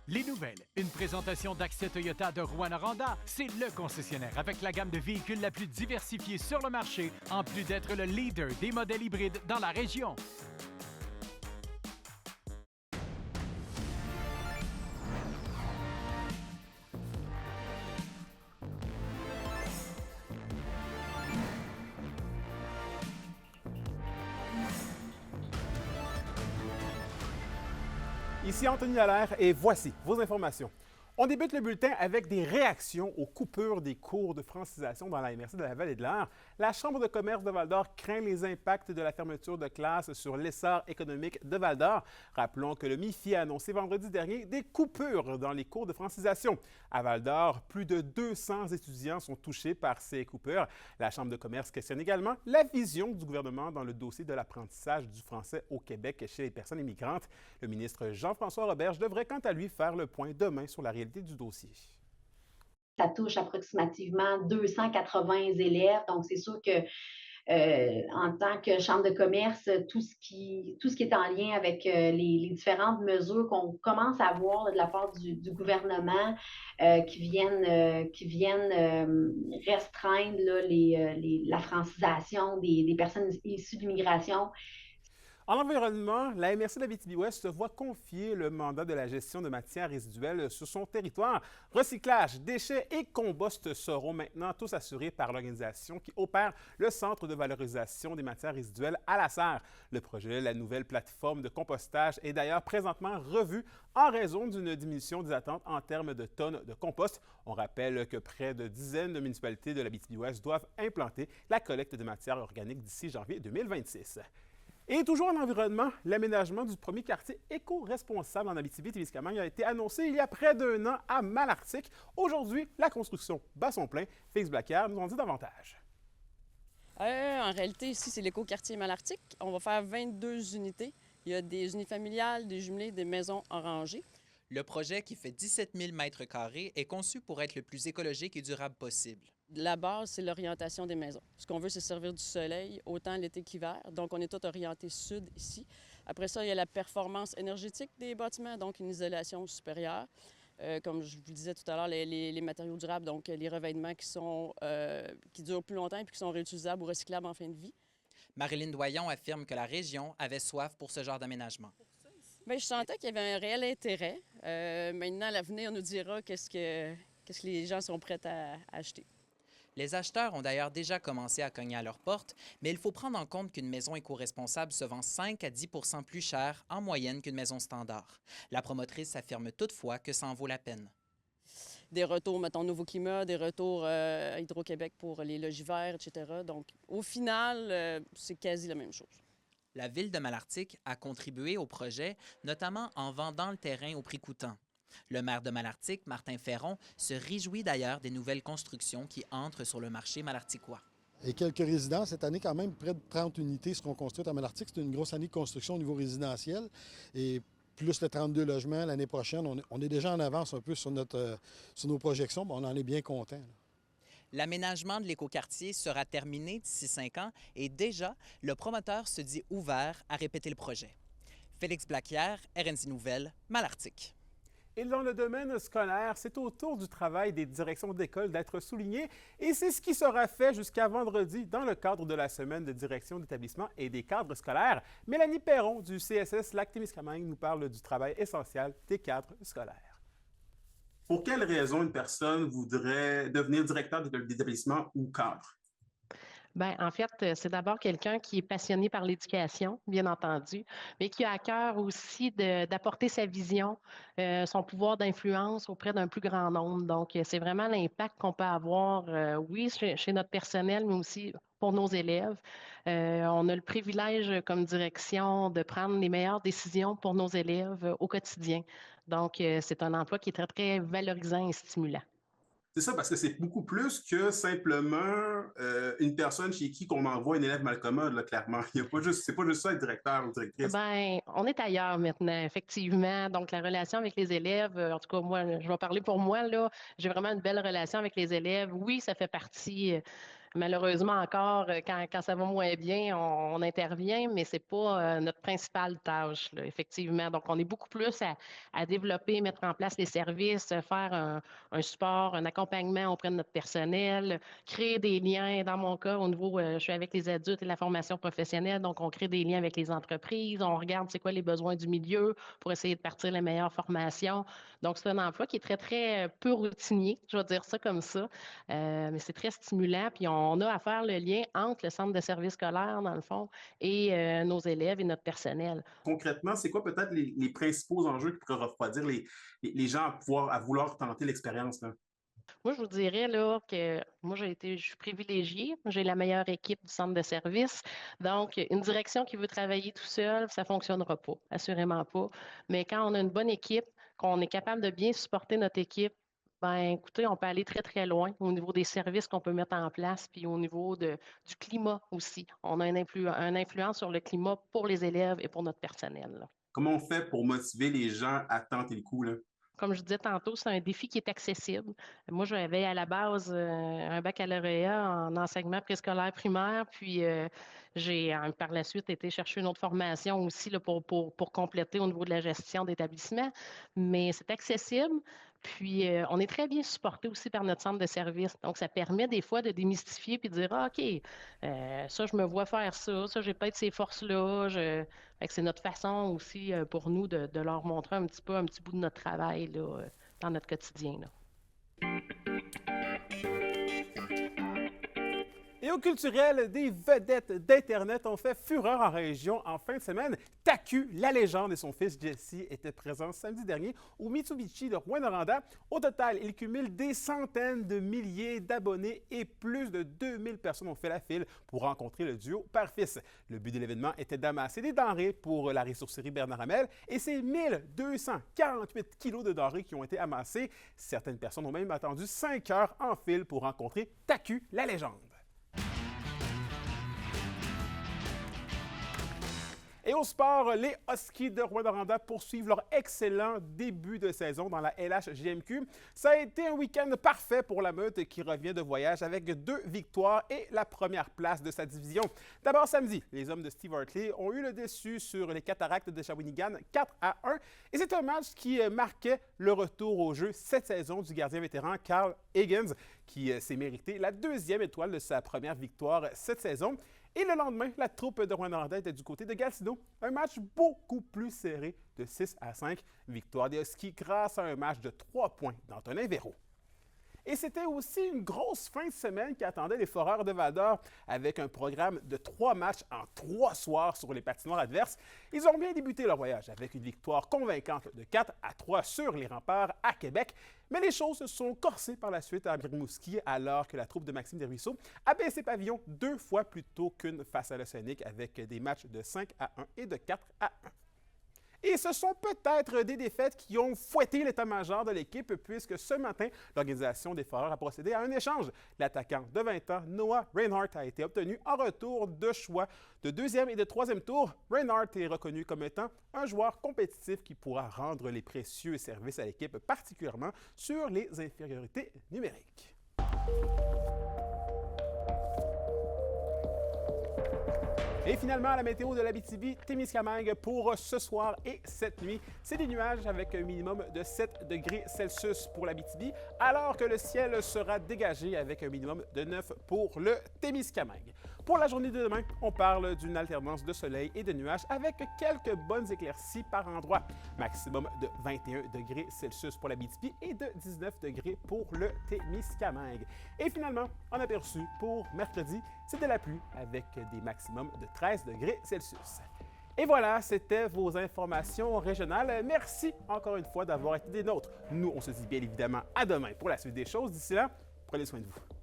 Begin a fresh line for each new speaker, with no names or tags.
Les nouvelles, une présentation d'Accès Toyota de Rouyn-Noranda. C'est le concessionnaire avec la gamme de véhicules la plus diversifiée sur le marché, en plus d'être le leader des modèles hybrides dans la région.
Ici Anthony Dallaire et voici vos informations. On débute le bulletin avec des réactions aux coupures des cours de francisation dans la MRC de la Vallée-de-l'Air. La Chambre de commerce de Val-d'Or craint les impacts de la fermeture de classes sur l'essor économique de Val-d'Or. Rappelons que le MIFI a annoncé vendredi dernier des coupures dans les cours de francisation. À Val-d'Or, plus de 200 étudiants sont touchés par ces coupures. La Chambre de commerce questionne également la vision du gouvernement dans le dossier de l'apprentissage du français au Québec chez les personnes immigrantes. Le ministre Jean-François Roberge devrait quant à lui faire le point demain sur la réalité du dossier.
Ça touche approximativement 280 élèves, donc c'est sûr que en tant que chambre de commerce, tout ce qui est en lien avec les différentes mesures qu'on commence à voir de la part du gouvernement qui viennent restreindre là, la francisation des personnes issues de l'immigration.
En environnement, la MRC de l'Abitibi-Ouest se voit confier le mandat de la gestion de matières résiduelles sur son territoire. Recyclage, déchets et compost seront maintenant tous assurés par l'organisation qui opère le Centre de valorisation des matières résiduelles à la Serre. Le projet, la nouvelle plateforme de compostage, est d'ailleurs présentement revu en raison d'une diminution des attentes en termes de tonnes de compost. On rappelle que près de dizaines de municipalités de l'Abitibi-Ouest doivent implanter la collecte de matières organiques d'ici janvier 2026. Et toujours en environnement, l'aménagement du premier quartier éco-responsable en Abitibi-Témiscamingue a été annoncé il y a près d'un an à Malartic. Aujourd'hui, la construction bat son plein. Félix Blacquer nous en dit davantage.
En réalité, ici, c'est l'éco-quartier Malartic. On va faire 22 unités. Il y a des unifamiliales, des jumelées, des maisons en rangée.
Le projet, qui fait 17 000 m², est conçu pour être le plus écologique et durable possible.
La base, c'est l'orientation des maisons. Ce qu'on veut, c'est servir du soleil, autant l'été qu'hiver. Donc, on est tout orienté sud ici. Après ça, il y a la performance énergétique des bâtiments, donc une isolation supérieure. Comme je vous disais tout à l'heure, les matériaux durables, donc les revêtements qui durent plus longtemps et puis qui sont réutilisables ou recyclables en fin de vie.
Marilyn Doyon affirme que la région avait soif pour ce genre d'aménagement.
Bien, je sentais qu'il y avait un réel intérêt. Maintenant, l'avenir nous dira qu'est-ce que les gens sont prêts à acheter.
Les acheteurs ont d'ailleurs déjà commencé à cogner à leur porte, mais il faut prendre en compte qu'une maison éco-responsable se vend 5 à 10 % plus cher en moyenne qu'une maison standard. La promotrice affirme toutefois que ça en vaut la peine.
Des retours, mettons, Nouveau Climat, des retours à Hydro-Québec pour les logis-verts, etc. Donc, au final, c'est quasi la même chose.
La ville de Malartic a contribué au projet, notamment en vendant le terrain au prix coûtant. Le maire de Malartic, Martin Ferron, se réjouit d'ailleurs des nouvelles constructions qui entrent sur le marché malarticois.
Et quelques résidences. Cette année, quand même, près de 30 unités seront construites à Malartic. C'est une grosse année de construction au niveau résidentiel. Et plus les 32 logements l'année prochaine, on est déjà en avance un peu sur nos projections. On en est bien content.
L'aménagement de l'écoquartier sera terminé d'ici 5 ans et déjà, le promoteur se dit ouvert à répéter le projet. Félix Blacquer, RNC Nouvelles, Malartic.
Et dans le domaine scolaire, c'est au tour du travail des directions d'école d'être souligné et c'est ce qui sera fait jusqu'à vendredi dans le cadre de la semaine de direction d'établissement et des cadres scolaires. Mélanie Perron du CSS Lac-Témiscamingue nous parle du travail essentiel des cadres scolaires.
Pour quelles raisons une personne voudrait devenir directeur d'établissement ou cadre?
Bien, en fait, c'est d'abord quelqu'un qui est passionné par l'éducation, bien entendu, mais qui a à cœur aussi d'apporter sa vision, son pouvoir d'influence auprès d'un plus grand nombre. Donc, c'est vraiment l'impact qu'on peut avoir, oui, chez notre personnel, mais aussi pour nos élèves. On a le privilège comme direction de prendre les meilleures décisions pour nos élèves au quotidien. Donc, c'est un emploi qui est très, très valorisant et stimulant.
C'est ça, parce que c'est beaucoup plus que simplement une personne chez qui qu'on envoie un élève mal commode, là, clairement. C'est pas juste ça être directeur ou directrice.
Bien, on est ailleurs maintenant, effectivement. Donc, la relation avec les élèves, en tout cas, moi, je vais parler pour moi, là, j'ai vraiment une belle relation avec les élèves. Oui, ça fait partie Malheureusement encore, quand ça va moins bien, on intervient, mais ce n'est pas notre principale tâche, là, effectivement. Donc, on est beaucoup plus à développer, mettre en place les services, faire un support, un accompagnement auprès de notre personnel, créer des liens. Dans mon cas, au niveau, je suis avec les adultes et la formation professionnelle, donc on crée des liens avec les entreprises, on regarde c'est quoi les besoins du milieu pour essayer de partir les meilleures formations. Donc, c'est un emploi qui est très, très peu routinier, je vais dire ça comme ça, mais c'est très stimulant. Puis, on a à faire le lien entre le centre de services scolaires, dans le fond, et nos élèves et notre personnel.
Concrètement, c'est quoi peut-être les principaux enjeux qui pourraient refroidir les gens à vouloir tenter l'expérience, là?
Moi, je vous dirais là, que moi, je suis privilégiée. J'ai la meilleure équipe du centre de service. Donc, une direction qui veut travailler tout seul, ça ne fonctionnera pas, assurément pas. Mais quand on a une bonne équipe, qu'on est capable de bien supporter notre équipe, ben écoutez, on peut aller très, très loin au niveau des services qu'on peut mettre en place, puis au niveau du climat aussi. On a une influence sur le climat pour les élèves et pour notre personnel, là.
Comment on fait pour motiver les gens à tenter le coup, là?
Comme je disais tantôt, c'est un défi qui est accessible. Moi, j'avais à la base un baccalauréat en enseignement préscolaire primaire, puis j'ai par la suite été chercher une autre formation aussi là, pour compléter au niveau de la gestion d'établissement. Mais c'est accessible. Puis, on est très bien supporté aussi par notre centre de service. Donc, ça permet des fois de démystifier puis de dire, ah, OK, ça, je me vois faire ça, j'ai peut-être ces forces-là. Fait que c'est notre façon aussi pour nous de leur montrer un petit bout de notre travail là, dans notre quotidien, là.
Et au culturel, des vedettes d'Internet ont fait fureur en région en fin de semaine. Taku, la légende et son fils Jesse étaient présents samedi dernier au Mitsubishi de Rouyn-Noranda. Au total, il cumule des centaines de milliers d'abonnés et plus de 2000 personnes ont fait la file pour rencontrer le duo père-fils. Le but de l'événement était d'amasser des denrées pour la ressourcerie Bernard Hamel et c'est 1248 kilos de denrées qui ont été amassées. Certaines personnes ont même attendu 5 heures en file pour rencontrer Taku, la légende. Et au sport, les Huskies de Rouyn-Noranda poursuivent leur excellent début de saison dans la LHJMQ. Ça a été un week-end parfait pour la Meute qui revient de voyage avec 2 victoires et la première place de sa division. D'abord samedi, les hommes de Steve Hartley ont eu le dessus sur les Cataractes de Shawinigan 4-1 et c'est un match qui marquait le retour au jeu cette saison du gardien vétéran Carl Higgins qui s'est mérité la 2e étoile de sa première victoire cette saison. Et le lendemain, la troupe de Rouyn-Noranda était du côté de Gatineau. Un match beaucoup plus serré de 6-5. Victoire des Huskies grâce à un match de 3 points d'Antonin Véro. Et c'était aussi une grosse fin de semaine qui attendait les Foreurs de Val-d'Or avec un programme de 3 matchs en 3 soirs sur les patinoires adverses. Ils ont bien débuté leur voyage avec une victoire convaincante de 4-3 sur les Remparts à Québec. Mais les choses se sont corsées par la suite à Rimouski alors que la troupe de Maxime Desruisseaux a baissé pavillon 2 fois plus tôt qu'une face à l'Océanique avec des matchs de 5-1 et de 4-1. Et ce sont peut-être des défaites qui ont fouetté l'état-major de l'équipe puisque ce matin, l'organisation des Foreurs a procédé à un échange. L'attaquant de 20 ans, Noah Reinhardt, a été obtenu en retour de choix de 2e et de 3e tour. Reinhardt est reconnu comme étant un joueur compétitif qui pourra rendre les précieux services à l'équipe, particulièrement sur les infériorités numériques. Et finalement, la météo de l'Abitibi-Témiscamingue pour ce soir et cette nuit. C'est des nuages avec un minimum de 7 degrés Celsius pour l'Abitibi, alors que le ciel sera dégagé avec un minimum de 9 pour le Témiscamingue. Pour la journée de demain, on parle d'une alternance de soleil et de nuages avec quelques bonnes éclaircies par endroits. Maximum de 21 degrés Celsius pour l'Abitibi et de 19 degrés pour le Témiscamingue. Et finalement, en aperçu pour mercredi, c'est de la pluie avec des maximums de 13 degrés Celsius. Et voilà, c'était vos informations régionales. Merci encore une fois d'avoir été des nôtres. Nous, on se dit bien évidemment à demain pour la suite des choses. D'ici là, prenez soin de vous.